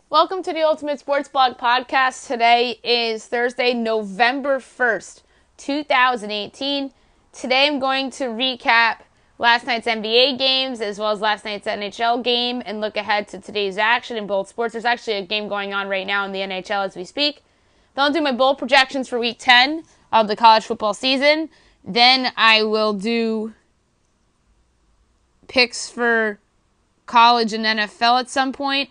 Welcome to the Ultimate Sports Blog Podcast. Today is Thursday, November 1st, 2018. Today I'm going to recap last night's NBA games as well as last night's NHL game and look ahead to today's action in both sports. There's actually a game going on right now in the NHL as we speak. Then I'll do my bowl projections for Week 10 of the college football season. Then I will do picks for college and NFL at some point,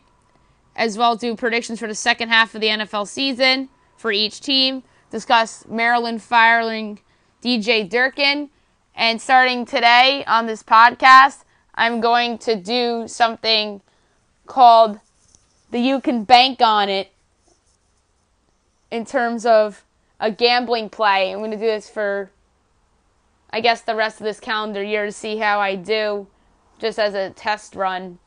as well as do predictions for the second half of the NFL season for each team, discuss Maryland firing DJ Durkin, and starting today on this podcast, I'm going to do something called the You Can Bank On It in terms of a gambling play. I'm going to do this for, I guess, the rest of this calendar year to see how I do, just as a test run,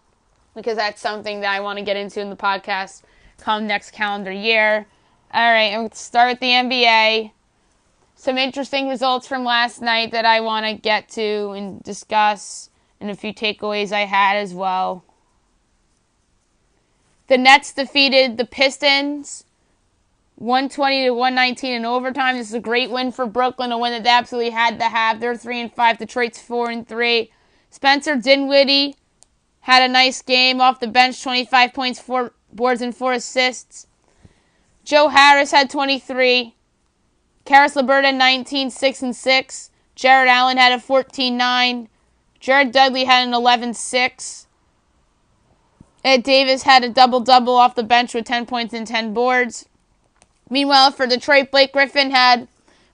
because that's something that I want to get into in the podcast come next calendar year. All right, I'm going to start with the NBA. Some interesting results from last night that I want to get to and discuss, and a few takeaways I had as well. The Nets defeated the Pistons 120-119 in overtime. This is a great win for Brooklyn, a win that they absolutely had to have. They're 3-5. Detroit's 4-3. Spencer Dinwiddie had a nice game off the bench, 25 points, 4 boards, and 4 assists. Joe Harris had 23. Karis LeVert had 19, 6-6. Jared Allen had a 14-9. Jared Dudley had an 11-6. Ed Davis had a double-double off the bench with 10 points and 10 boards. Meanwhile, for Detroit, Blake Griffin had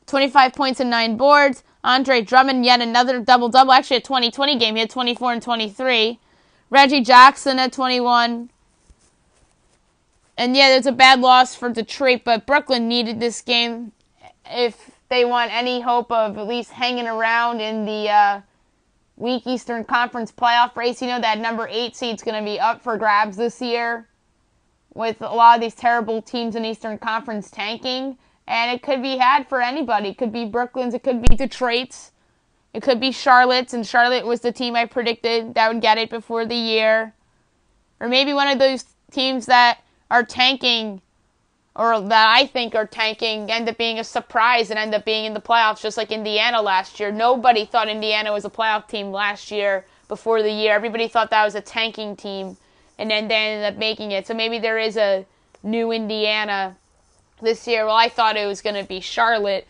25 points and 9 boards. Andre Drummond, yet another double-double. Actually, a 20-20 game. He had 24 and 23. Reggie Jackson at 21. And yeah, there's a bad loss for Detroit, but Brooklyn needed this game if they want any hope of at least hanging around in the weak Eastern Conference playoff race. You know that number 8 seed's going to be up for grabs this year with a lot of these terrible teams in Eastern Conference tanking. And it could be had for anybody. It could be Brooklyn's, it could be Detroit's, it could be Charlotte's, and Charlotte was the team I predicted that would get it before the year. Or maybe one of those teams that are tanking, or that I think are tanking, end up being a surprise and end up being in the playoffs, just like Indiana last year. Nobody thought Indiana was a playoff team last year before the year. Everybody thought that was a tanking team, and then they ended up making it. So maybe there is a new Indiana this year. Well, I thought it was going to be Charlotte,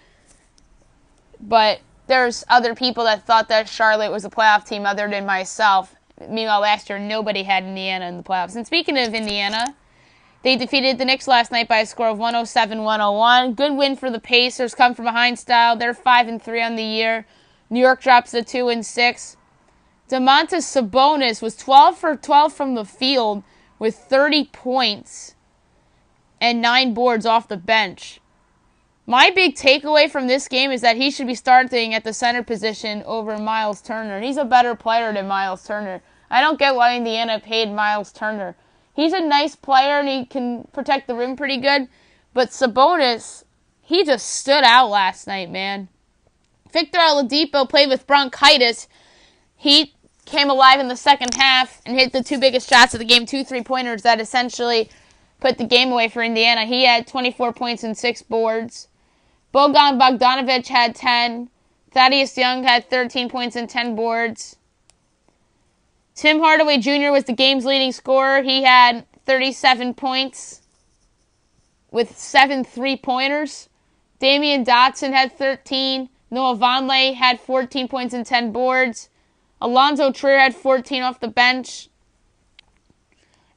but there's other people that thought that Charlotte was a playoff team other than myself. Meanwhile, last year, nobody had Indiana in the playoffs. And speaking of Indiana, they defeated the Knicks last night by a score of 107-101. Good win for the Pacers, come from behind style. They're 5-3 on the year. New York drops to 2-6. Domantas Sabonis was 12 for 12 from the field with 30 points and 9 boards off the bench. My big takeaway from this game is that he should be starting at the center position over Miles Turner. He's a better player than Miles Turner. I don't get why Indiana paid Miles Turner. He's a nice player and he can protect the rim pretty good. But Sabonis, he just stood out last night, man. Victor Oladipo played with bronchitis. He came alive in the second half and hit the 2 biggest shots of the game, 2 3-pointers that essentially put the game away for Indiana. He had 24 points and 6 boards. Bogan Bogdanovic had 10. Thaddeus Young had 13 points and 10 boards. Tim Hardaway Jr. was the game's leading scorer. He had 37 points with 7 3-pointers. Damian Dotson had 13. Noah Vonleh had 14 points and 10 boards. Alonzo Trier had 14 off the bench.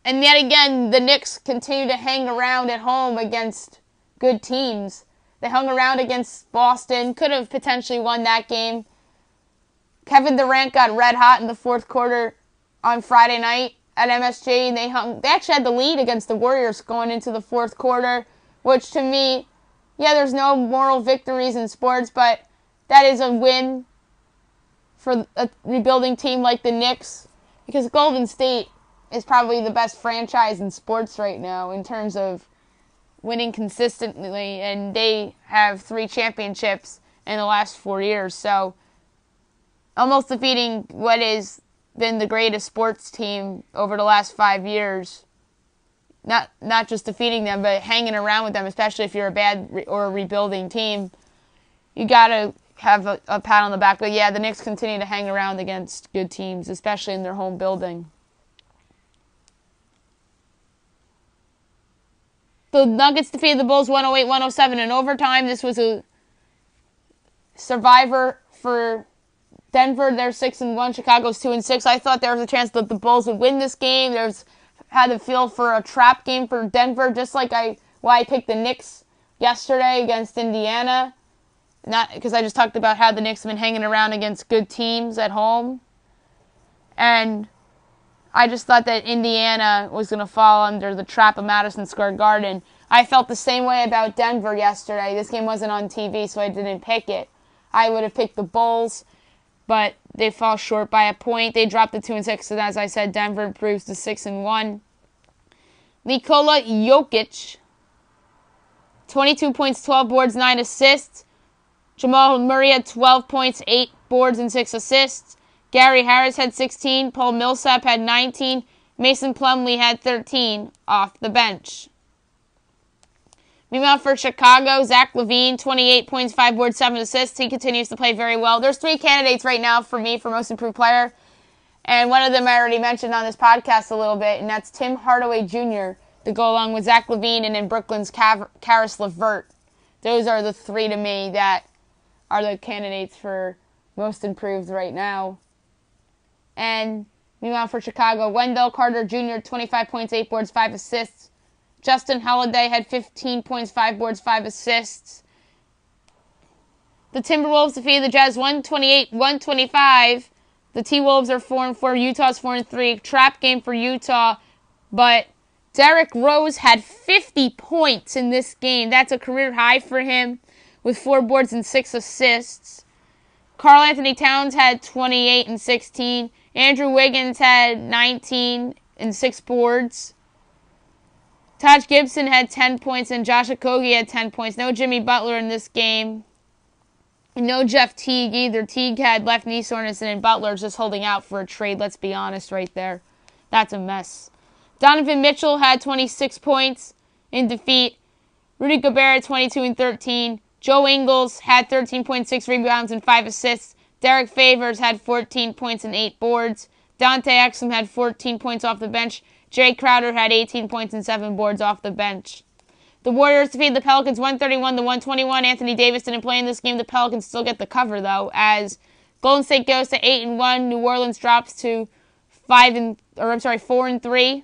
And yet again, the Knicks continue to hang around at home against good teams. They hung around against Boston, could have potentially won that game. Kevin Durant got red hot in the fourth quarter on Friday night at MSG, and they actually had the lead against the Warriors going into the fourth quarter, which to me, yeah, there's no moral victories in sports, but that is a win for a rebuilding team like the Knicks, because Golden State is probably the best franchise in sports right now in terms of winning consistently, and they have 3 championships in the last 4 years. So almost defeating what has been the greatest sports team over the last 5 years. not just defeating them, but hanging around with them, especially if you're a bad or a rebuilding team. You got to have a pat on the back. But yeah, the Knicks continue to hang around against good teams, especially in their home building. The Nuggets defeated the Bulls 108-107 in overtime. This was a survivor for Denver. They're 6-1. Chicago's 2-6. I thought there was a chance that the Bulls would win this game. Had a feel for a trap game for Denver, just like why I picked the Knicks yesterday against Indiana. Not because I just talked about how the Knicks have been hanging around against good teams at home. And I just thought that Indiana was going to fall under the trap of Madison Square Garden. I felt the same way about Denver yesterday. This game wasn't on TV, so I didn't pick it. I would have picked the Bulls, but they fall short by a point. They dropped to 2-6, and as I said, Denver improves to 6-1. Nikola Jokic, 22 points, 12 boards, 9 assists. Jamal Murray had 12 points, 8 boards, and 6 assists. Gary Harris had 16. Paul Millsap had 19. Mason Plumlee had 13 off the bench. Meanwhile, for Chicago, Zach LaVine, 28 points, 5 boards, 7 assists. He continues to play very well. There's 3 candidates right now for me for most improved player. And one of them I already mentioned on this podcast a little bit, and that's Tim Hardaway Jr. to go along with Zach LaVine and in Brooklyn's Karis LeVert. Those are the 3 to me that are the candidates for most improved right now. And meanwhile for Chicago, Wendell Carter Jr., 25 points, 8 boards, 5 assists. Justin Holiday had 15 points, 5 boards, 5 assists. The Timberwolves defeated the Jazz 128-125. The T-Wolves are 4-4. Utah's 4-3. Trap game for Utah. But Derrick Rose had 50 points in this game. That's a career high for him with 4 boards and 6 assists. Karl Anthony Towns had 28 and 16. Andrew Wiggins had 19 and 6 boards. Taj Gibson had 10 points and Josh Okogie had 10 points. No Jimmy Butler in this game. And no Jeff Teague either. Teague had left knee soreness and Butler's just holding out for a trade. Let's be honest right there. That's a mess. Donovan Mitchell had 26 points in defeat. Rudy Gobert 22 and 13. Joe Ingles had 13.6 rebounds and 5 assists. Derek Favors had 14 points and 8 boards. Dante Exum had 14 points off the bench. Jay Crowder had 18 points and 7 boards off the bench. The Warriors defeated the Pelicans 131-121. Anthony Davis didn't play in this game. The Pelicans still get the cover, though, as Golden State goes to 8-1. New Orleans drops to 4-3.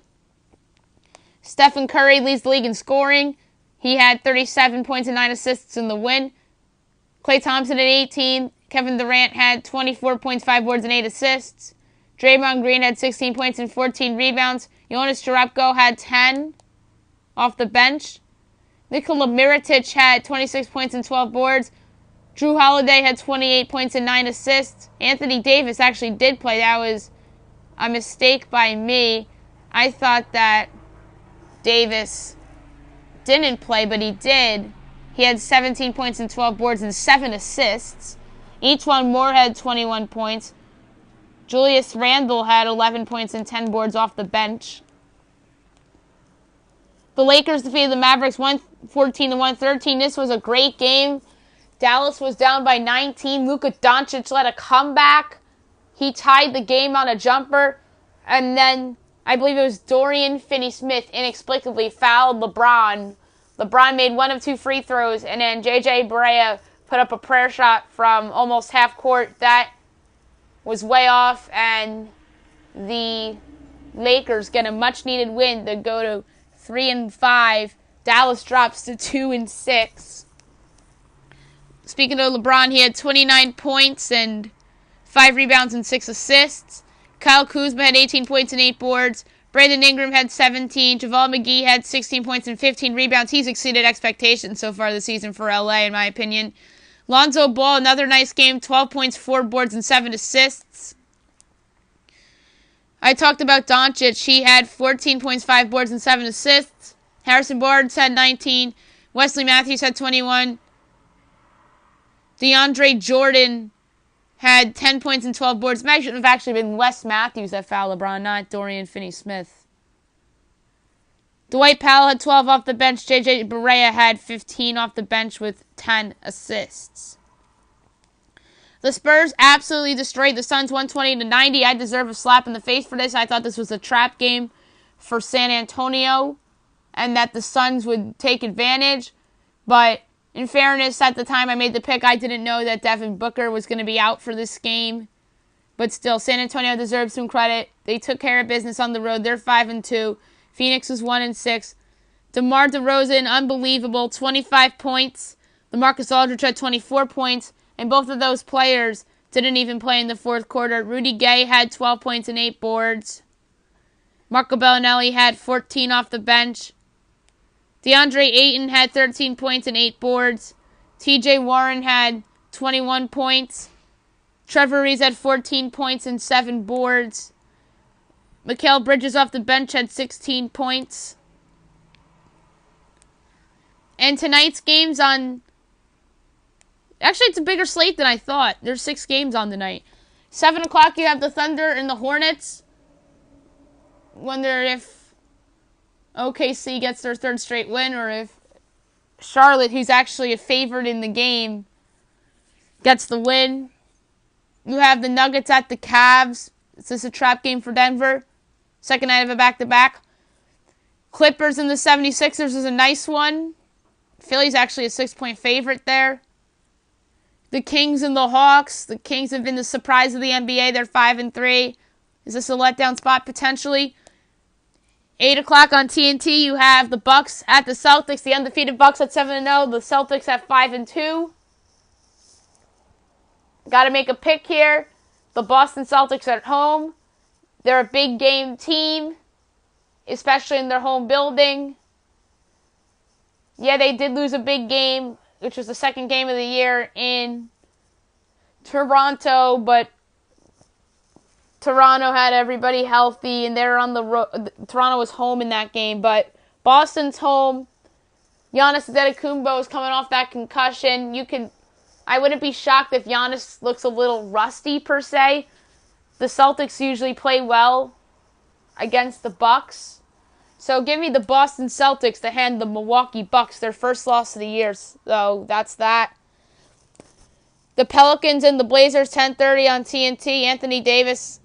Stephen Curry leads the league in scoring. He had 37 points and 9 assists in the win. Klay Thompson at 18. Kevin Durant had 24 points, 5 boards, and 8 assists. Draymond Green had 16 points and 14 rebounds. Jonas Jerebko had 10 off the bench. Nikola Mirotic had 26 points and 12 boards. Drew Holiday had 28 points and 9 assists. Anthony Davis actually did play. That was a mistake by me. I thought that Davis didn't play, but he did. He had 17 points and 12 boards and 7 assists. Each Moore had 21 points. Julius Randle had 11 points and 10 boards off the bench. The Lakers defeated the Mavericks 114-113. This was a great game. Dallas was down by 19. Luka Doncic led a comeback. He tied the game on a jumper. And then I believe it was Dorian Finney-Smith inexplicably fouled LeBron. LeBron made 1 of 2 free throws. And then J.J. Barea put up a prayer shot from almost half court. That was way off. And the Lakers get a much-needed win to go to 3-5. Dallas drops to 2-6. Speaking of LeBron, he had 29 points and 5 rebounds and 6 assists. Kyle Kuzma had 18 points and 8 boards. Brandon Ingram had 17. JaVale McGee had 16 points and 15 rebounds. He's exceeded expectations so far this season for LA, in my opinion. Lonzo Ball, another nice game. 12 points, 4 boards, and 7 assists. I talked about Doncic. He had 14 points, 5 boards, and 7 assists. Harrison Barnes had 19. Wesley Matthews had 21. DeAndre Jordan had 10 points and 12 boards. It might have actually been Wes Matthews that fouled LeBron, not Dorian Finney-Smith. Dwight Powell had 12 off the bench. JJ Barea had 15 off the bench with 10 assists. The Spurs absolutely destroyed the Suns 120-90. I deserve a slap in the face for this. I thought this was a trap game for San Antonio and that the Suns would take advantage. But in fairness, at the time I made the pick, I didn't know that Devin Booker was going to be out for this game. But still, San Antonio deserves some credit. They took care of business on the road. They're 5-2. Phoenix is 1-6. DeMar DeRozan, unbelievable, 25 points. LaMarcus Aldridge had 24 points, and both of those players didn't even play in the fourth quarter. Rudy Gay had 12 points and 8 boards. Marco Bellinelli had 14 off the bench. DeAndre Ayton had 13 points and 8 boards. TJ Warren had 21 points. Trevor Reeves had 14 points and 7 boards. Mikal Bridges off the bench had 16 points. And tonight's games on... Actually, it's a bigger slate than I thought. There's 6 games on tonight. 7 o'clock, you have the Thunder and the Hornets. Wonder if OKC gets their 3rd straight win, or if Charlotte, who's actually a favorite in the game, gets the win. You have the Nuggets at the Cavs. Is this a trap game for Denver? Second night of a back-to-back. Clippers and the 76ers is a nice one. Philly's actually a 6-point favorite there. The Kings and the Hawks. The Kings have been the surprise of the NBA. They're 5-3. Is this a letdown spot potentially? 8 o'clock on TNT, you have the Bucks at the Celtics. The undefeated Bucks at 7-0. The Celtics at 5-2. Got to make a pick here. The Boston Celtics are at home. They're a big game team, especially in their home building. Yeah, they did lose a big game, which was the 2nd game of the year in Toronto, but Toronto had everybody healthy, and they're on the road. Toronto was home in that game, but Boston's home. Giannis Antetokounmpo is coming off that concussion. I wouldn't be shocked if Giannis looks a little rusty per se. The Celtics usually play well against the Bucks. So give me the Boston Celtics to hand the Milwaukee Bucks their first loss of the year. So that's that. The Pelicans and the Blazers, 10:30 on TNT. Anthony Davis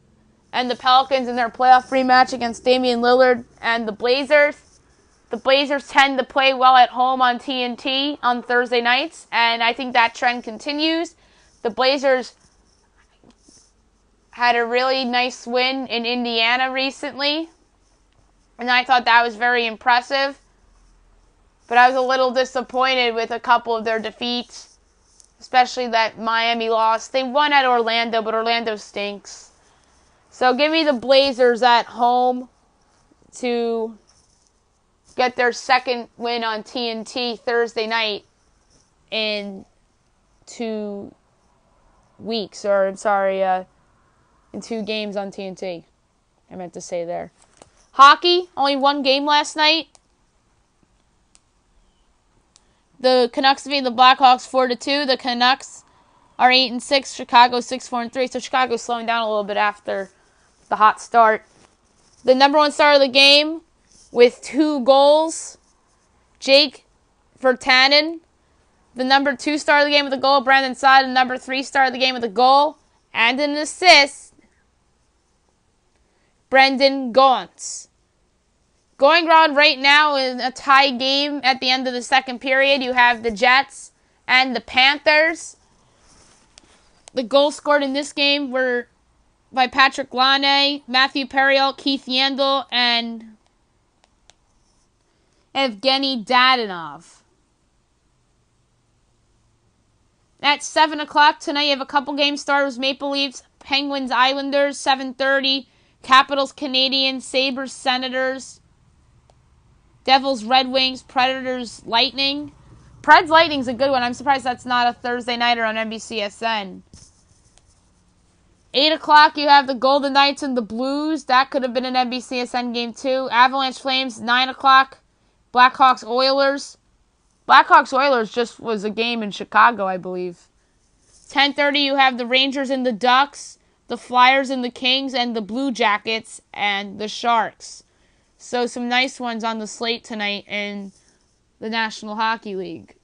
and the Pelicans in their playoff rematch against Damian Lillard and the Blazers. The Blazers tend to play well at home on TNT on Thursday nights, and I think that trend continues. The Blazers had a really nice win in Indiana recently, and I thought that was very impressive. But I was a little disappointed with a couple of their defeats, especially that Miami lost. They won at Orlando, but Orlando stinks. So give me the Blazers at home to get their 2nd win on TNT Thursday night in 2 weeks. In 2 games on TNT. I meant to say there. Hockey, only 1 game last night. The Canucks beat the Blackhawks 4-2. The Canucks are 8-6. Chicago 6-4-3. So Chicago's slowing down a little bit after the hot start. The number 1 star of the game with 2 goals, Jake Virtanen. The number 2 star of the game with a goal, Brandon Saad. The number 3 star of the game with a goal and an assist, Brendan Gaunce. Going on right now in a tie game at the end of the 2nd period, you have the Jets and the Panthers. The goals scored in this game were by Patrick Laine, Matthew Perreault, Keith Yandel, and Evgeny Dadonov. At 7 o'clock tonight, you have a couple game starters. Maple Leafs, Penguins, Islanders, 7:30. Capitals, Canadiens, Sabres, Senators. Devils, Red Wings, Predators, Lightning. Preds Lightning's a good one. I'm surprised that's not a Thursday nighter on NBCSN. 8 o'clock, you have the Golden Knights and the Blues. That could have been an NBCSN game too. Avalanche Flames, 9 o'clock. Blackhawks, Oilers. Blackhawks, Oilers just was a game in Chicago, I believe. 10:30, you have the Rangers and the Ducks, the Flyers and the Kings, and the Blue Jackets and the Sharks. So some nice ones on the slate tonight in the National Hockey League.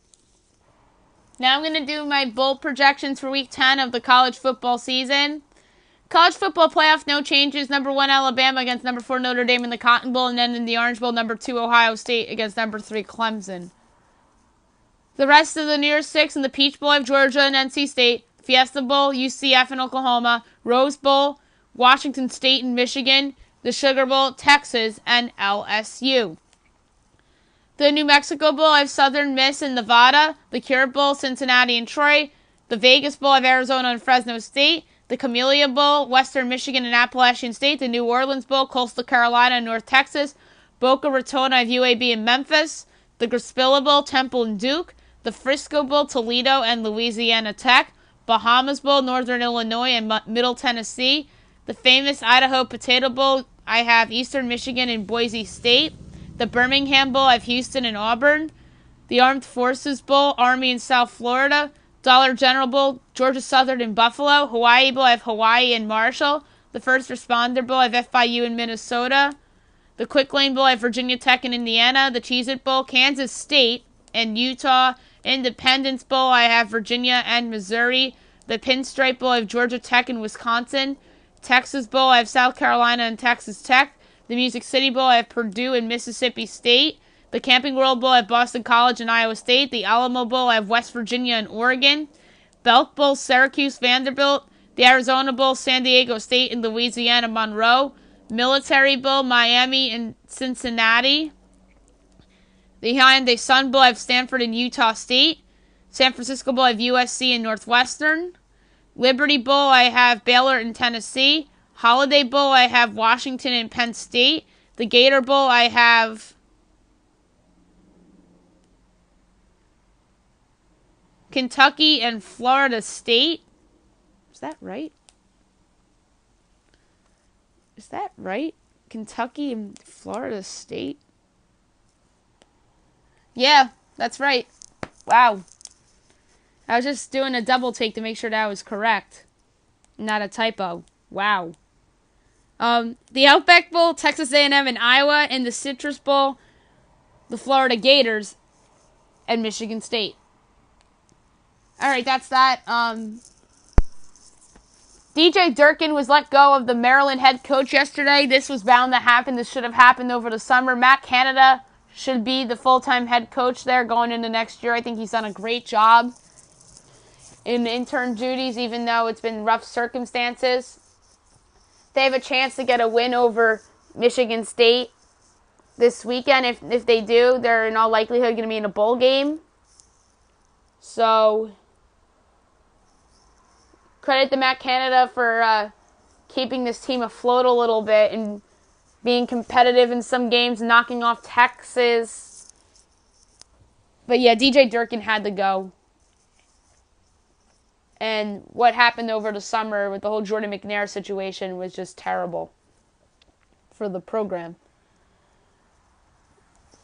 Now I'm going to do my bold projections for Week 10 of the college football season. College football playoff, no changes. Number 1, Alabama against number 4, Notre Dame in the Cotton Bowl. And then in the Orange Bowl, number 2, Ohio State against number 3, Clemson. The rest of the New Year's 6 in the Peach Bowl, I have Georgia and NC State. Fiesta Bowl, UCF and Oklahoma. Rose Bowl, Washington State and Michigan. The Sugar Bowl, Texas and LSU. The New Mexico Bowl, I have Southern Miss and Nevada. The Cure Bowl, Cincinnati and Troy. The Vegas Bowl, I have Arizona and Fresno State. The Camellia Bowl, Western Michigan and Appalachian State. The New Orleans Bowl, Coastal Carolina and North Texas. Boca Raton, I have UAB and Memphis. The Grispilla Bowl, Temple and Duke. The Frisco Bowl, Toledo and Louisiana Tech. Bahamas Bowl, Northern Illinois and Middle Tennessee. The famous Idaho Potato Bowl, I have Eastern Michigan and Boise State. The Birmingham Bowl, I have Houston and Auburn. The Armed Forces Bowl, Army and South Florida. Dollar General Bowl, Georgia Southern and Buffalo. Hawaii Bowl, I have Hawaii and Marshall. The First Responder Bowl, I have FIU and Minnesota. The Quick Lane Bowl, I have Virginia Tech and Indiana. The Cheez-It Bowl, Kansas State and Utah. Independence Bowl, I have Virginia and Missouri. The Pinstripe Bowl, I have Georgia Tech and Wisconsin. Texas Bowl, I have South Carolina and Texas Tech. The Music City Bowl, I have Purdue and Mississippi State. The Camping World Bowl, I have Boston College and Iowa State. The Alamo Bowl, I have West Virginia and Oregon. Belk Bowl, Syracuse, Vanderbilt. The Arizona Bowl, San Diego State and Louisiana, Monroe. Military Bowl, Miami and Cincinnati. The Hyundai Sun Bowl, I have Stanford and Utah State. San Francisco Bowl, I have USC and Northwestern. Liberty Bowl, I have Baylor and Tennessee. Holiday Bowl, I have Washington and Penn State. The Gator Bowl, I have Kentucky and Florida State. Is that right? Is that right? Kentucky and Florida State? Yeah, that's right. Wow. I was just doing a double take to make sure that was correct. Not a typo. Wow. The Outback Bowl, Texas A&M and Iowa, and the Citrus Bowl, the Florida Gators and Michigan State. All right, that's that. DJ Durkin was let go of the Maryland head coach yesterday. This was bound to happen. This should have happened over the summer. Matt Canada should be the full-time head coach there going into next year. I think he's done a great job in intern duties, even though it's been rough circumstances. They have a chance to get a win over Michigan State this weekend. If they do, they're in all likelihood going to be in a bowl game. So, credit to Matt Canada for keeping this team afloat a little bit and being competitive in some games, knocking off Texas. But yeah, DJ Durkin had to go. And what happened over the summer with the whole Jordan McNair situation was just terrible for the program.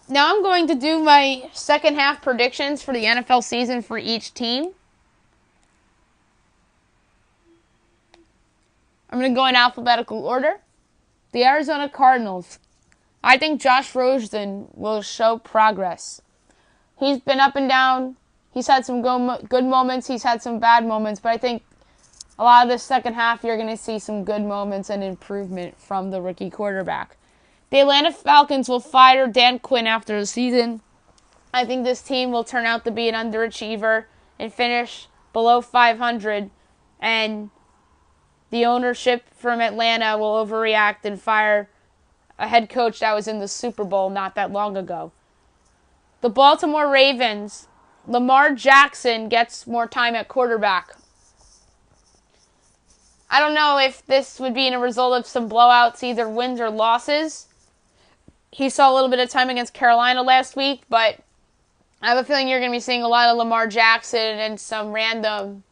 Now I'm going to do my second half predictions for the NFL season for each team. I'm going to go in alphabetical order. The Arizona Cardinals. I think Josh Rosen will show progress. He's been up and down. He's had some good moments. He's had some bad moments. But I think a lot of this second half, you're going to see some good moments and improvement from the rookie quarterback. The Atlanta Falcons will fire Dan Quinn after the season. I think this team will turn out to be an underachiever and finish below 500. And the ownership from Atlanta will overreact and fire a head coach that was in the Super Bowl not that long ago. The Baltimore Ravens, Lamar Jackson gets more time at quarterback. I don't know if this would be a result of some blowouts, either wins or losses. He saw a little bit of time against Carolina last week, but I have a feeling you're going to be seeing a lot of Lamar Jackson and some random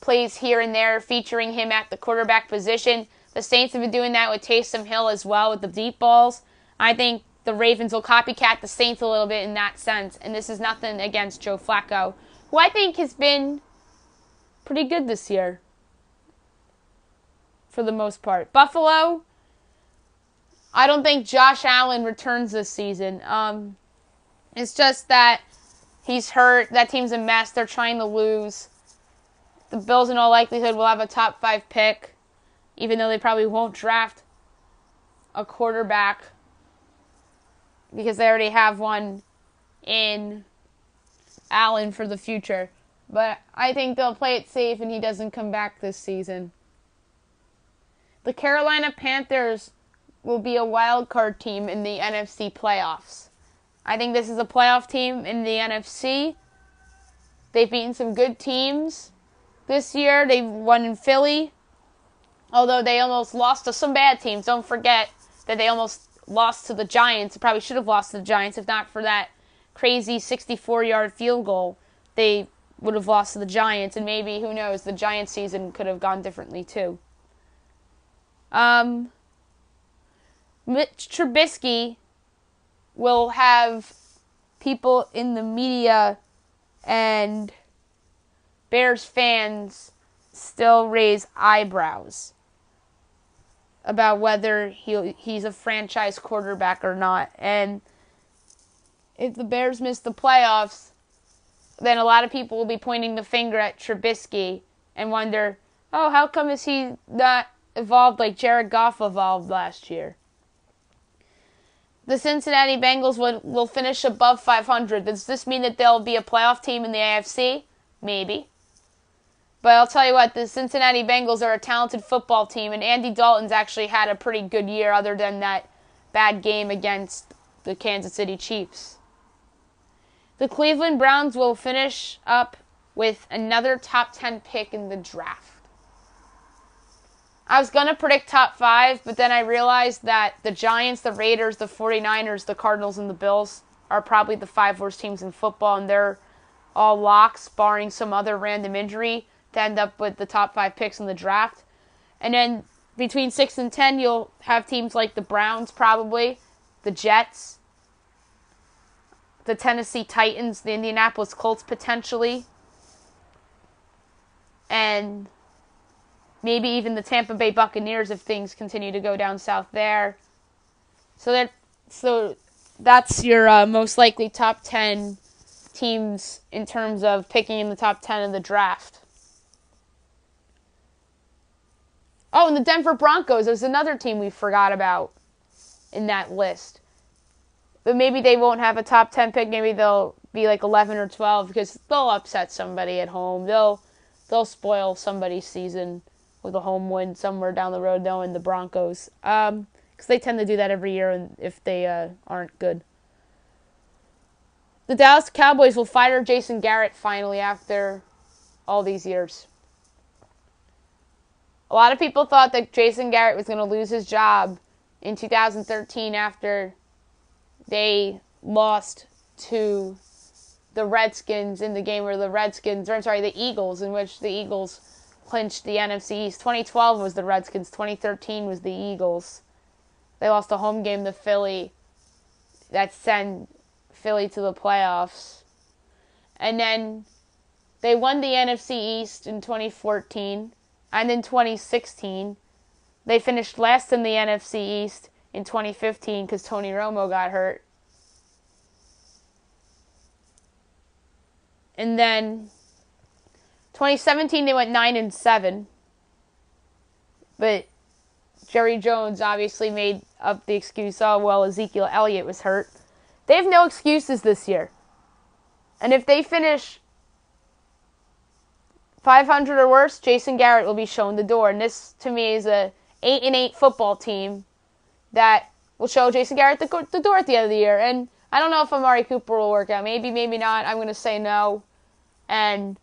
plays here and there featuring him at the quarterback position. The Saints have been doing that with Taysom Hill as well with the deep balls. I think the Ravens will copycat the Saints a little bit in that sense. And this is nothing against Joe Flacco, who I think has been pretty good this year for the most part. Buffalo, I don't think Josh Allen returns this season. It's just that he's hurt. That team's a mess. They're trying to lose. The Bills, in all likelihood, will have a top 5 pick, even though they probably won't draft a quarterback because they already have one in Allen for the future. But I think they'll play it safe and he doesn't come back this season. The Carolina Panthers will be a wild card team in the NFC playoffs. I think this is a playoff team in the NFC. They've beaten some good teams this year. They've won in Philly, although they almost lost to some bad teams. Don't forget that they almost lost to the Giants. They probably should have lost to the Giants if not for that crazy 64-yard field goal. They would have lost to the Giants, and maybe, who knows, the Giants season could have gone differently too. Mitch Trubisky will have people in the media and Bears fans still raise eyebrows about whether he's a franchise quarterback or not. And if the Bears miss the playoffs, then a lot of people will be pointing the finger at Trubisky and wonder, oh, how come is he not evolved like Jared Goff evolved last year? The Cincinnati Bengals will finish above 500. Does this mean that they'll be a playoff team in the AFC? Maybe. But I'll tell you what, the Cincinnati Bengals are a talented football team, and Andy Dalton's actually had a pretty good year other than that bad game against the Kansas City Chiefs. The Cleveland Browns will finish up with another top 10 pick in the draft. I was going to predict top 5, but then I realized that the Giants, the Raiders, the 49ers, the Cardinals, and the Bills are probably the 5 worst teams in football, and they're all locks, barring some other random injury, to end up with the top 5 picks in the draft. And then between 6 and 10, you'll have teams like the Browns probably, the Jets, the Tennessee Titans, the Indianapolis Colts potentially, and maybe even the Tampa Bay Buccaneers if things continue to go down south there. So that's your most likely top 10 teams in terms of picking in the top 10 of the draft. Oh, and the Denver Broncos is another team we forgot about in that list. But maybe they won't have a top 10 pick. Maybe they'll be like 11 or 12 because they'll upset somebody at home. They'll spoil somebody's season with a home win somewhere down the road, knowing the Broncos. Because they tend to do that every year if they aren't good. The Dallas Cowboys will fire Jason Garrett finally after all these years. A lot of people thought that Jason Garrett was going to lose his job in 2013 after they lost to the Redskins in the game where the Eagles, in which the Eagles clinched the NFC East. 2012 was the Redskins. 2013 was the Eagles. They lost a home game to Philly that sent Philly to the playoffs. And then they won the NFC East in 2014. And in 2016, they finished last in the NFC East in 2015 because Tony Romo got hurt. And then 2017, they went 9-7. But Jerry Jones obviously made up the excuse, oh, well, Ezekiel Elliott was hurt. They have no excuses this year. And if they finish 500 or worse, Jason Garrett will be shown the door. And this, to me, is a 8-8 football team that will show Jason Garrett the door at the end of the year. And I don't know if Amari Cooper will work out. Maybe, maybe not. I'm going to say no. And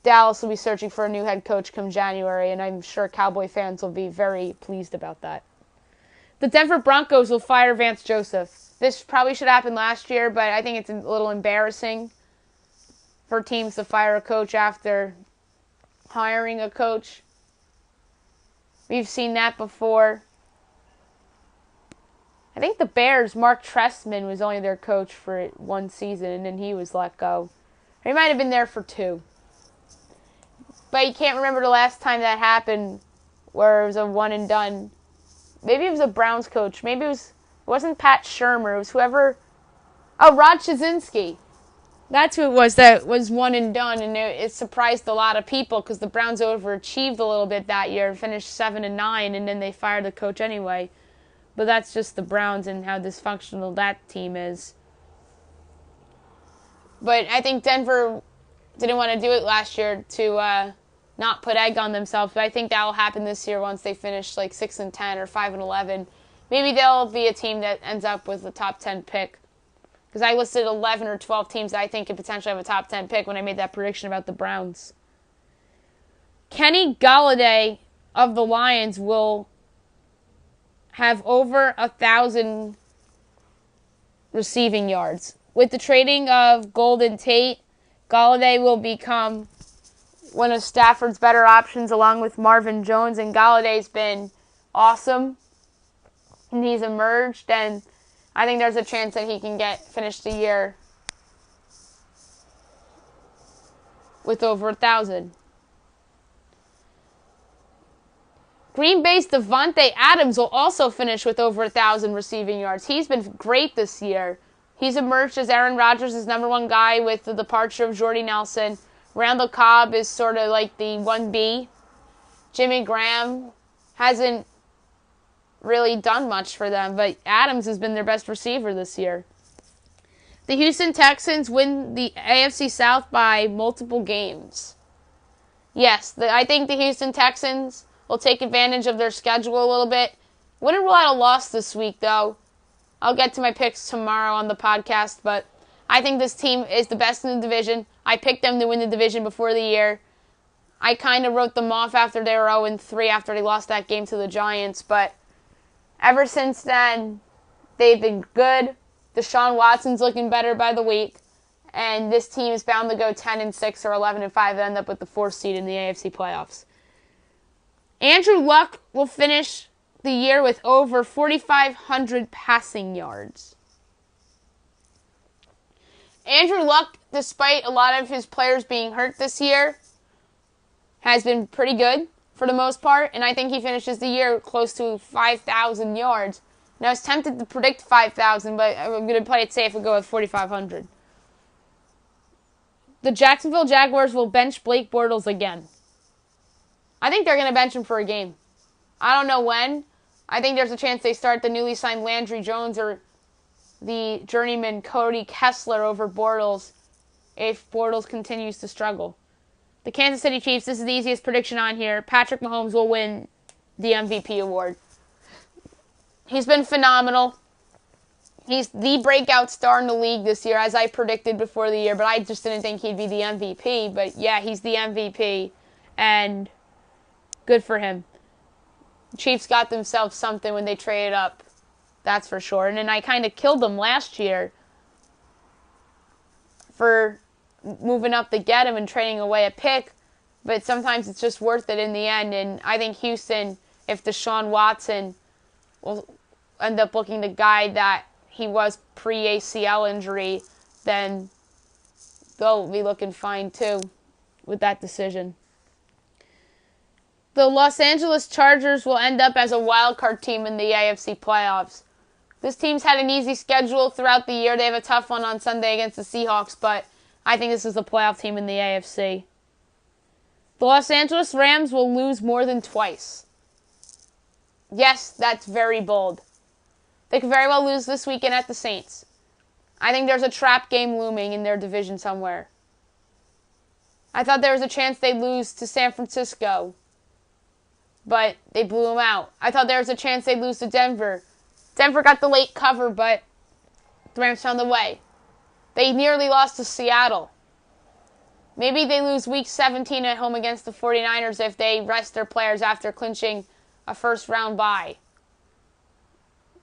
Dallas will be searching for a new head coach come January, and I'm sure Cowboy fans will be very pleased about that. The Denver Broncos will fire Vance Joseph. This probably should happen last year, but I think it's a little embarrassing for teams to fire a coach after hiring a coach. We've seen that before. I think the Bears, Mark Trestman was only their coach for one season, and then he was let go. Or he might have been there for 2. But you can't remember the last time that happened where it was a one and done maybe it was a Browns coach. Maybe it wasn't Pat Shurmur. It was whoever. Oh, Rod Shazinski. That's who it was that was one and done, and it surprised a lot of people because the Browns overachieved a little bit that year and finished 7-9, and then they fired the coach anyway. But that's just the Browns and how dysfunctional that team is. But I think Denver didn't want to do it last year to not put egg on themselves. But I think that will happen this year once they finish like 6-10 or 5-11. Maybe they'll be a team that ends up with a top 10 pick. Because I listed 11 or 12 teams that I think could potentially have a top 10 pick when I made that prediction about the Browns. Kenny Golladay of the Lions will have over 1,000 receiving yards. With the trading of Golden Tate, Golladay will become one of Stafford's better options along with Marvin Jones. And Galladay's been awesome. And he's emerged, and I think there's a chance that he can finish the year with over 1,000. Green Bay's Devontae Adams will also finish with over 1,000 receiving yards. He's been great this year. He's emerged as Aaron Rodgers' number one guy with the departure of Jordy Nelson. Randall Cobb is sort of like the 1B. Jimmy Graham hasn't really done much for them, but Adams has been their best receiver this year. The Houston Texans win the AFC South by multiple games. Yes, I think the Houston Texans will take advantage of their schedule a little bit. Wouldn't rule out a loss this week, though. I'll get to my picks tomorrow on the podcast, but I think this team is the best in the division. I picked them to win the division before the year. I kind of wrote them off after they were 0-3 after they lost that game to the Giants, but ever since then, they've been good. Deshaun Watson's looking better by the week. And this team is bound to go 10-6 or 11-5 and end up with the 4th seed in the AFC playoffs. Andrew Luck will finish the year with over 4,500 passing yards. Andrew Luck, despite a lot of his players being hurt this year, has been pretty good for the most part, and I think he finishes the year close to 5,000 yards. Now, I was tempted to predict 5,000, but I'm going to play it safe and go with 4,500. The Jacksonville Jaguars will bench Blake Bortles again. I think they're going to bench him for a game. I don't know when. I think there's a chance they start the newly signed Landry Jones or the journeyman Cody Kessler over Bortles if Bortles continues to struggle. The Kansas City Chiefs, this is the easiest prediction on here. Patrick Mahomes will win the MVP award. He's been phenomenal. He's the breakout star in the league this year, as I predicted before the year, but I just didn't think he'd be the MVP. But yeah, he's the MVP, and good for him. The Chiefs got themselves something when they traded up, that's for sure. And then I kind of killed them last year for moving up to get him and trading away a pick, but sometimes it's just worth it in the end. And I think Houston, if Deshaun Watson will end up looking the guy that he was pre-ACL injury, then they'll be looking fine too with that decision. The Los Angeles Chargers will end up as a wild card team in the AFC playoffs. This team's had an easy schedule throughout the year. They have a tough one on Sunday against the Seahawks, but I think this is a playoff team in the AFC. The Los Angeles Rams will lose more than twice. Yes, that's very bold. They could very well lose this weekend at the Saints. I think there's a trap game looming in their division somewhere. I thought there was a chance they'd lose to San Francisco, but they blew them out. I thought there was a chance they'd lose to Denver. Denver got the late cover, but the Rams found a way. They nearly lost to Seattle. Maybe they lose Week 17 at home against the 49ers if they rest their players after clinching a first-round bye.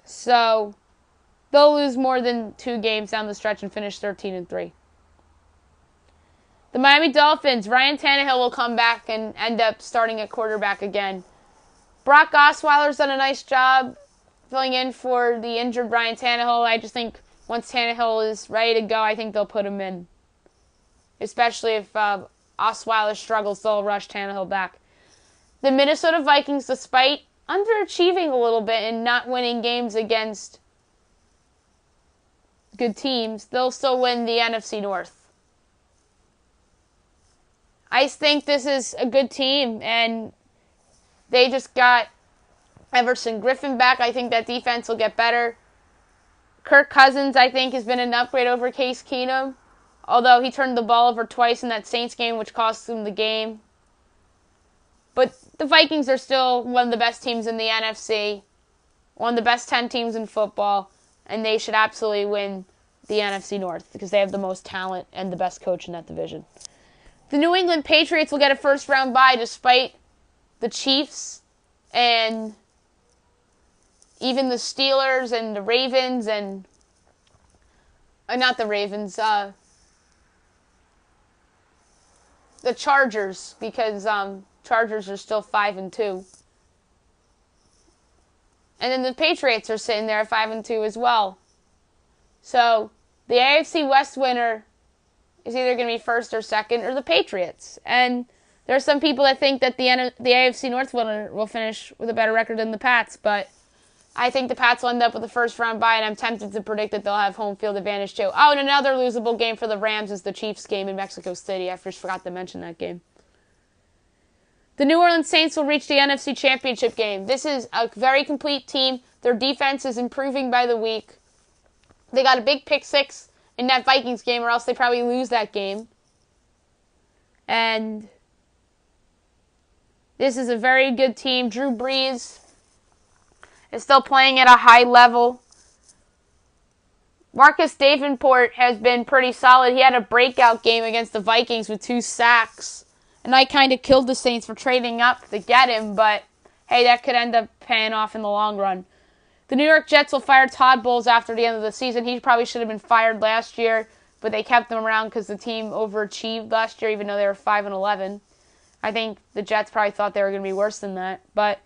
So, they'll lose more than 2 games down the stretch and finish 13-3. The Miami Dolphins, Ryan Tannehill will come back and end up starting at quarterback again. Brock Osweiler's done a nice job filling in for the injured Ryan Tannehill. I just think once Tannehill is ready to go, I think they'll put him in. Especially if Osweiler struggles, they'll rush Tannehill back. The Minnesota Vikings, despite underachieving a little bit and not winning games against good teams, they'll still win the NFC North. I think this is a good team, and they just got Everson Griffin back. I think that defense will get better. Kirk Cousins, I think, has been an upgrade over Case Keenum, although he turned the ball over twice in that Saints game, which cost him the game. But the Vikings are still one of the best teams in the NFC, one of the best 10 teams in football, and they should absolutely win the NFC North because they have the most talent and the best coach in that division. The New England Patriots will get a first-round bye despite the Chiefs and even the Steelers and the Ravens and... not the Ravens, the Chargers, because Chargers are still 5-2. And then the Patriots are sitting there at 5-2 as well. So the AFC West winner is either going to be first or second, or the Patriots. And there are some people that think that the AFC North winner will finish with a better record than the Pats, but I think the Pats will end up with a first-round bye, and I'm tempted to predict that they'll have home field advantage too. Oh, and another losable game for the Rams is the Chiefs game in Mexico City. I just forgot to mention that game. The New Orleans Saints will reach the NFC Championship game. This is a very complete team. Their defense is improving by the week. They got a big pick six in that Vikings game, or else they probably lose that game. And this is a very good team. Drew Brees is still playing at a high level. Marcus Davenport has been pretty solid. He had a breakout game against the Vikings with 2 sacks. And I kind of killed the Saints for trading up to get him, but hey, that could end up paying off in the long run. The New York Jets will fire Todd Bowles after the end of the season. He probably should have been fired last year, but they kept him around because the team overachieved last year, even though they were 5-11. I think the Jets probably thought they were going to be worse than that, but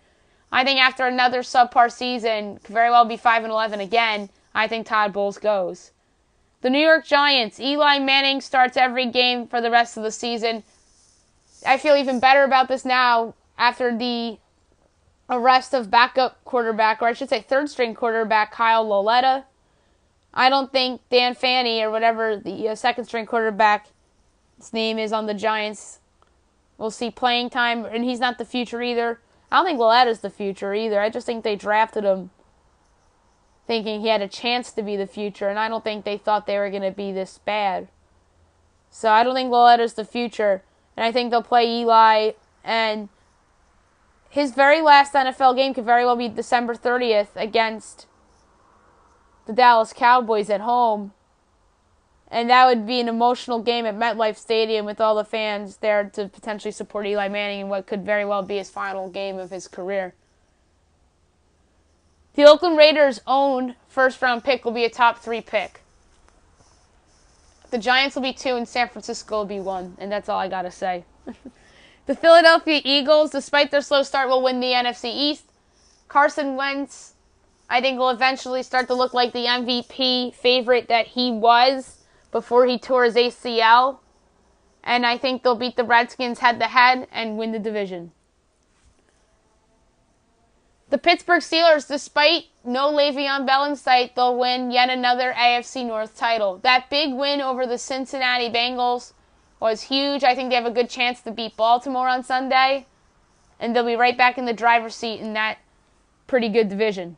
I think after another subpar season, could very well be 5-11 again, I think Todd Bowles goes. The New York Giants, Eli Manning starts every game for the rest of the season. I feel even better about this now after the arrest of backup quarterback, or I should say third-string quarterback, Kyle Lauletta. I don't think Dan Fanny, or whatever the second-string quarterback's name is on the Giants, will see playing time, and he's not the future either. I don't think Lauletta's the future either. I just think they drafted him thinking he had a chance to be the future, and I don't think they thought they were going to be this bad. So I don't think Lauletta's the future, and I think they'll play Eli, and his very last NFL game could very well be December 30th against the Dallas Cowboys at home. And that would be an emotional game at MetLife Stadium with all the fans there to potentially support Eli Manning in what could very well be his final game of his career. The Oakland Raiders' own first-round pick will be a top 3 pick. The Giants will be 2 and San Francisco will be 1. And that's all I got to say. The Philadelphia Eagles, despite their slow start, will win the NFC East. Carson Wentz, I think, will eventually start to look like the MVP favorite that he was before he tore his ACL. And I think they'll beat the Redskins head-to-head and win the division. The Pittsburgh Steelers, despite no Le'Veon Bell in sight, they'll win yet another AFC North title. That big win over the Cincinnati Bengals was huge. I think they have a good chance to beat Baltimore on Sunday. And they'll be right back in the driver's seat in that pretty good division.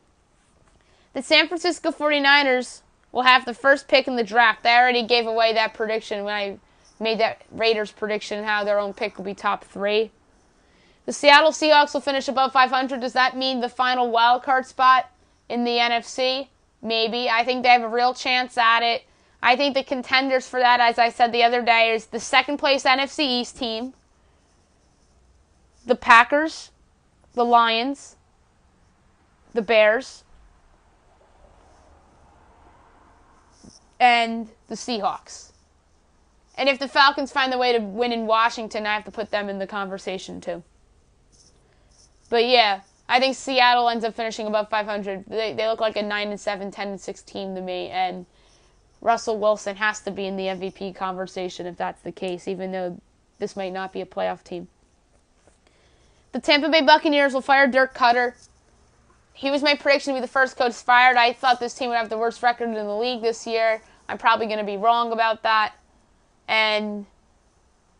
The San Francisco 49ers will have the first pick in the draft. I already gave away that prediction when I made that Raiders prediction, how their own pick will be top 3. The Seattle Seahawks will finish above 500. Does that mean the final wild card spot in the NFC? Maybe. I think they have a real chance at it. I think the contenders for that, as I said the other day, is the second place NFC East team, the Packers, the Lions, the Bears, and the Seahawks. And if the Falcons find the way to win in Washington, I have to put them in the conversation too. But yeah, I think Seattle ends up finishing above 500. They look like a 9-7, 10-6 team to me, and Russell Wilson has to be in the MVP conversation if that's the case, even though this might not be a playoff team. The Tampa Bay Buccaneers will fire Dirk Cutter. he was my prediction to be the first coach fired. I thought this team would have the worst record in the league this year. I'm probably going to be wrong about that. And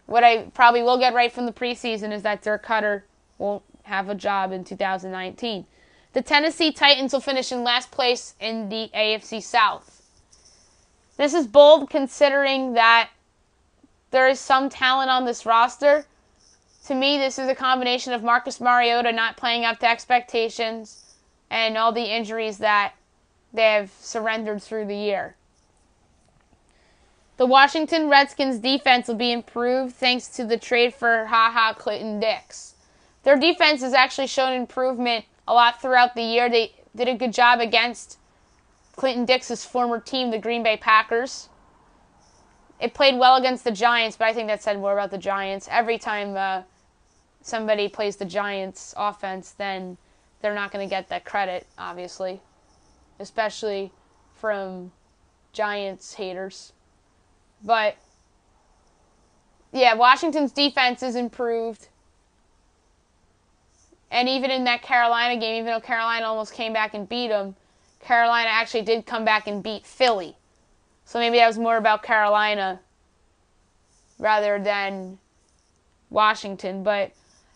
what I probably will get right from the preseason is that Dirk Cutter won't have a job in 2019. The Tennessee Titans will finish in last place in the AFC South. This is bold considering that there is some talent on this roster. To me, this is a combination of Marcus Mariota not playing up to expectations and all the injuries that they have surrendered through the year. The Washington Redskins defense will be improved thanks to the trade for Clinton Dix. Their defense has actually shown improvement a lot throughout the year. They did a good job against Clinton Dix's former team, the Green Bay Packers. It played well against the Giants, but I think that said more about the Giants. Every time somebody plays the Giants offense, then they're not going to get that credit, obviously, especially from Giants haters. But, yeah, Washington's defense is improved. And even in that Carolina game, even though Carolina almost came back and beat them, Carolina actually did come back and beat Philly. So maybe that was more about Carolina rather than Washington. But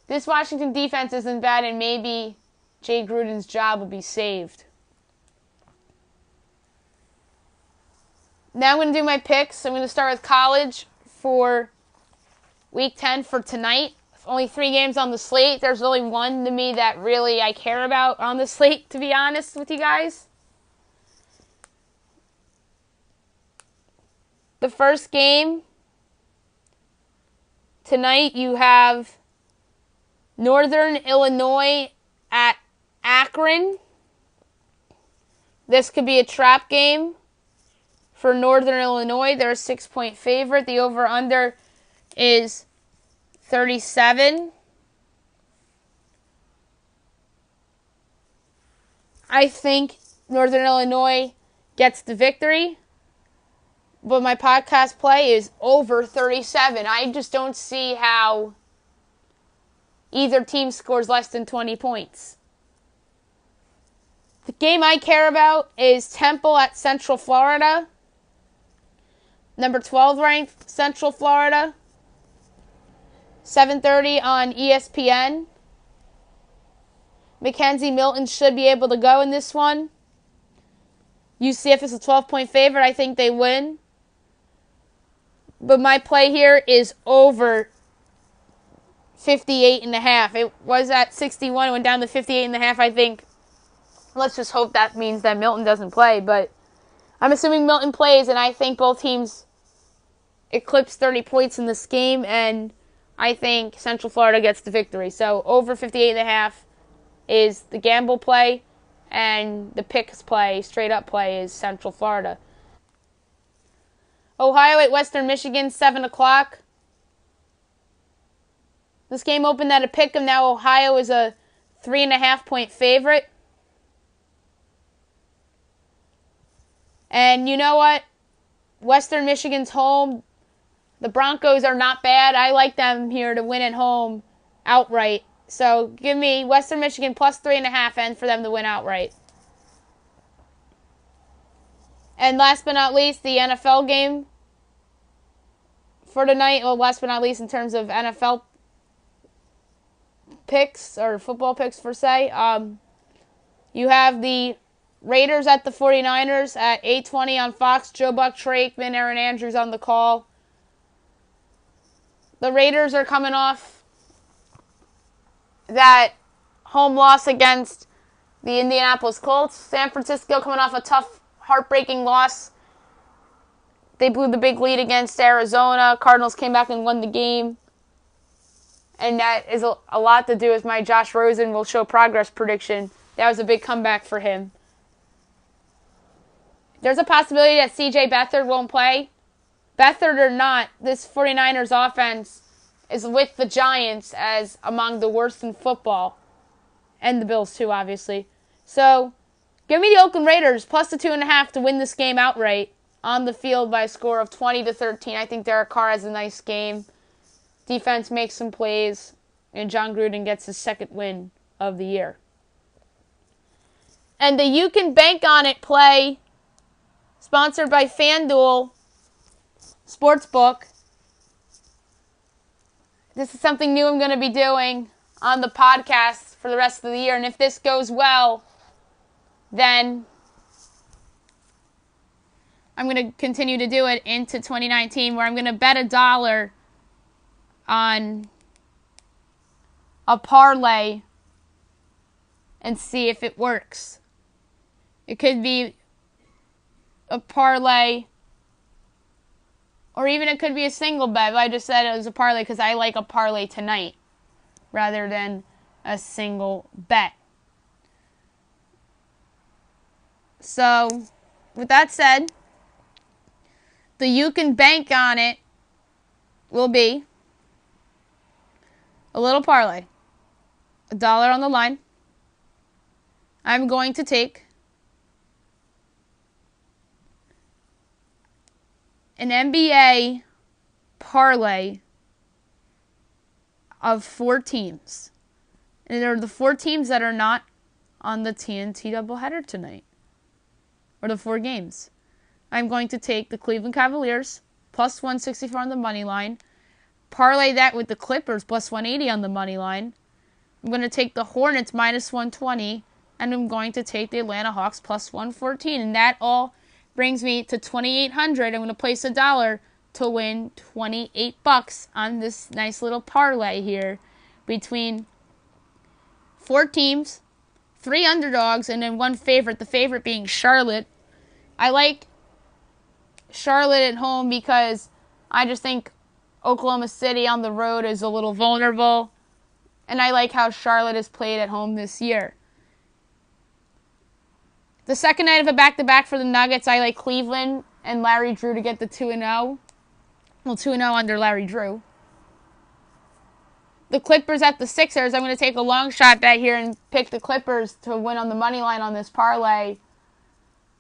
this Washington defense isn't bad, and maybe Jay Gruden's job will be saved. Now I'm going to do my picks. I'm going to start with college for Week 10 for tonight. Only 3 games on the slate. There's only one to me that really I care about on the slate, to be honest with you guys. The first game tonight, you have Northern Illinois at Akron. This could be a trap game for Northern Illinois. They're a 6-point favorite. The over-under is 37. I think Northern Illinois gets the victory, but my podcast play is over 37. I just don't see how either team scores less than 20 points. The game I care about is Temple at Central Florida. Number 12 ranked Central Florida. 7:30 on ESPN. Mackenzie Milton should be able to go in this one. UCF is a 12-point favorite. I think they win. But my play here is over 58.5. It was at 61. It went down to 58.5, I think. Let's just hope that means that Milton doesn't play. But I'm assuming Milton plays, and I think both teams eclipse 30 points in this game, and I think Central Florida gets the victory. So over 58.5 is the gamble play, and the picks play, straight up play, is Central Florida. Ohio at Western Michigan, 7 o'clock. This game opened at a pick 'em. Now Ohio is a 3.5-point favorite. And you know what? Western Michigan's home. The Broncos are not bad. I like them here to win at home outright. So give me Western Michigan plus 3.5 and for them to win outright. And last but not least, the NFL game for tonight. Well, last but not least in terms of NFL picks or football picks per se. You have the Raiders at the 49ers at 8:20 on Fox. Joe Buck, Troy Aikman, Aaron Andrews on the call. The Raiders are coming off that home loss against the Indianapolis Colts. San Francisco coming off a tough, heartbreaking loss. They blew the big lead against Arizona. Cardinals came back and won the game. And that is a lot to do with my Josh Rosen will show progress prediction. That was a big comeback for him. There's a possibility that C.J. Beathard won't play. Beathard or not, this 49ers offense is with the Giants as among the worst in football. And the Bills too, obviously. So, give me the Oakland Raiders plus the 2.5 to win this game outright on the field by a score of 20-13. I think Derek Carr has a nice game. Defense makes some plays, and John Gruden gets his second win of the year. And the You Can Bank on It play, sponsored by FanDuel Sportsbook. This is something new I'm going to be doing on the podcast for the rest of the year. And if this goes well, then I'm going to continue to do it into 2019, where I'm going to bet $1 on a parlay and see if it works. It could be a parlay, or even it could be a single bet. But I just said it was a parlay because I like a parlay tonight rather than a single bet. So, with that said, the You Can Bank on It will be a little parlay. $1 on the line. I'm going to take an NBA parlay of 4 teams. And there are the 4 teams that are not on the TNT doubleheader tonight, or the 4 games. I'm going to take the Cleveland Cavaliers, plus 164 on the money line. Parlay that with the Clippers, plus 180 on the money line. I'm going to take the Hornets, minus 120. And I'm going to take the Atlanta Hawks, plus 114. And that all brings me to $2,800. I'm going to place $1 to win $28 on this nice little parlay here between 4 teams, 3 underdogs, and then 1 favorite. The favorite being Charlotte. I like Charlotte at home because I just think Oklahoma City on the road is a little vulnerable. And I like how Charlotte has played at home this year. The second night of a back-to-back for the Nuggets, I like Cleveland and Larry Drew to get the 2-0. Well, 2-0 under Larry Drew. The Clippers at the Sixers, I'm going to take a long shot bet here and pick the Clippers to win on the money line on this parlay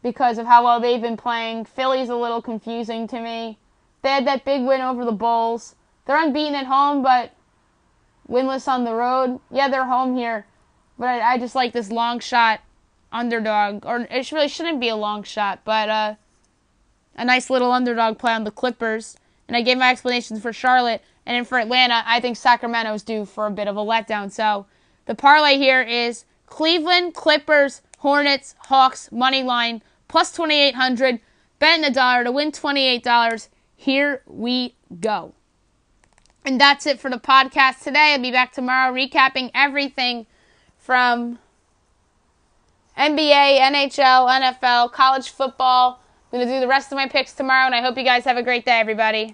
because of how well they've been playing. Philly's a little confusing to me. They had that big win over the Bulls. They're unbeaten at home, but winless on the road. Yeah, they're home here, but I just like this long shot underdog, or it really shouldn't be a long shot, but a nice little underdog play on the Clippers. And I gave my explanations for Charlotte, and then for Atlanta, I think Sacramento's due for a bit of a letdown. So the parlay here is Cleveland, Clippers, Hornets, Hawks, money line, plus 2,800, betting $1 to win $28. Here we go. And that's it for the podcast today. I'll be back tomorrow recapping everything from NBA, NHL, NFL, college football. I'm going to do the rest of my picks tomorrow, and I hope you guys have a great day, everybody.